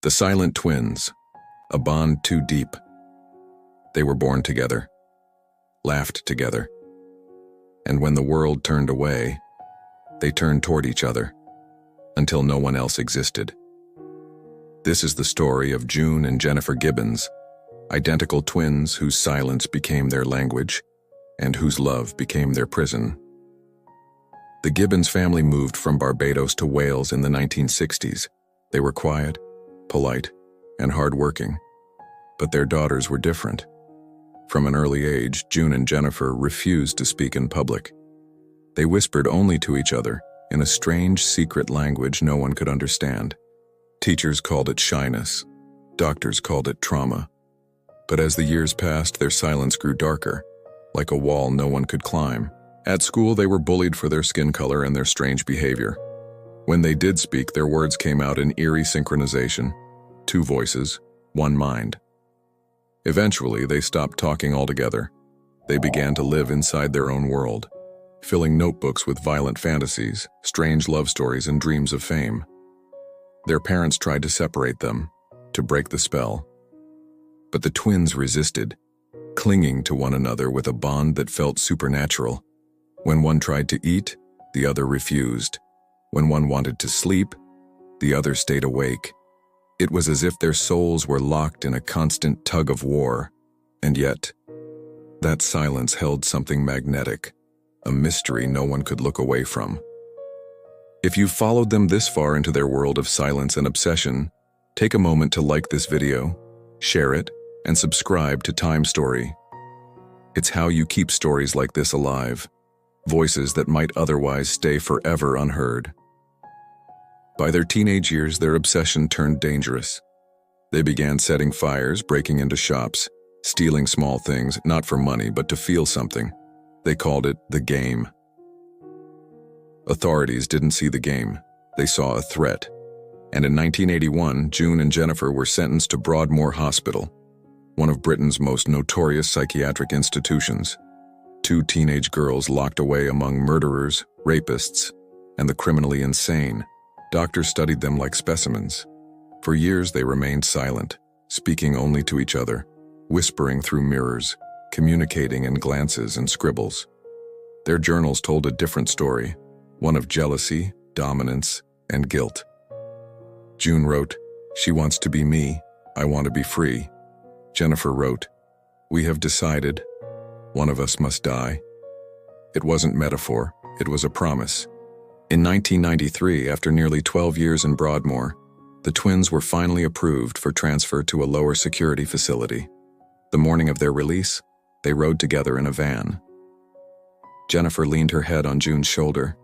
The silent twins, a bond too deep. They were born together, laughed together, and when the world turned away, they turned toward each other, until no one else existed. This is the story of June and Jennifer Gibbons, identical twins whose silence became their language and whose love became their prison. The Gibbons family moved from Barbados to Wales in the 1960s. They were quiet, polite, and hardworking, but their daughters were different. From an early age, June and Jennifer refused to speak in public. They whispered only to each other in a strange, secret language no one could understand. Teachers called it shyness. Doctors called it trauma. But as the years passed, their silence grew darker, like a wall no one could climb. At school, they were bullied for their skin color and their strange behavior. When they did speak, their words came out in eerie synchronization. Two voices, one mind. Eventually, they stopped talking altogether. They began to live inside their own world, filling notebooks with violent fantasies, strange love stories, and dreams of fame. Their parents tried to separate them, to break the spell. But the twins resisted, clinging to one another with a bond that felt supernatural. When one tried to eat, the other refused. When one wanted to sleep, the other stayed awake. It was as if their souls were locked in a constant tug of war. And yet, that silence held something magnetic, a mystery no one could look away from. If you've followed them this far into their world of silence and obsession, take a moment to like this video, share it, and subscribe to Time Story. It's how you keep stories like this alive, voices that might otherwise stay forever unheard. By their teenage years, their obsession turned dangerous. They began setting fires, breaking into shops, stealing small things, not for money, but to feel something. They called it the game. Authorities didn't see the game. They saw a threat. And in 1981, June and Jennifer were sentenced to Broadmoor Hospital, one of Britain's most notorious psychiatric institutions. Two teenage girls locked away among murderers, rapists, and the criminally insane. Doctors studied them like specimens. For years they remained silent, speaking only to each other, whispering through mirrors, communicating in glances and scribbles. Their journals told a different story, one of jealousy, dominance, and guilt. June wrote, "She wants to be me, I want to be free." Jennifer wrote, "We have decided, one of us must die." It wasn't metaphor, it was a promise. In 1993, after nearly 12 years in Broadmoor, the twins were finally approved for transfer to a lower security facility. The morning of their release, they rode together in a van. Jennifer leaned her head on June's shoulder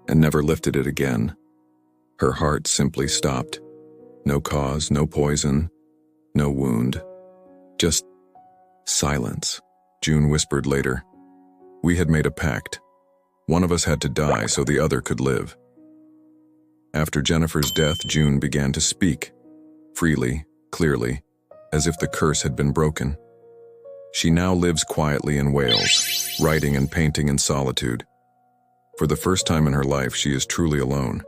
and never lifted it again. Her heart simply stopped. No cause, no poison, no wound. Just silence. June whispered later, "We had made a pact. One of us had to die so the other could live." After Jennifer's death, June began to speak, freely, clearly, as if the curse had been broken. She now lives quietly in Wales, writing and painting in solitude. For the first time in her life, she is truly alone.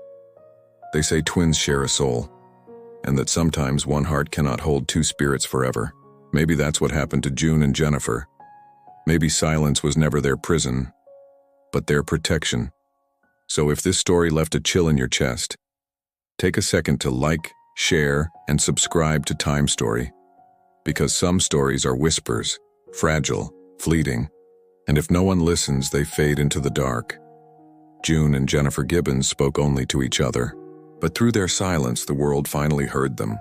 They say twins share a soul, and that sometimes one heart cannot hold two spirits forever. Maybe that's what happened to June and Jennifer. Maybe silence was never their prison, but their protection. So if this story left a chill in your chest, take a second to like, share, and subscribe to Time Story. Because some stories are whispers, fragile, fleeting, and if no one listens, they fade into the dark. June and Jennifer Gibbons spoke only to each other, but through their silence, the world finally heard them.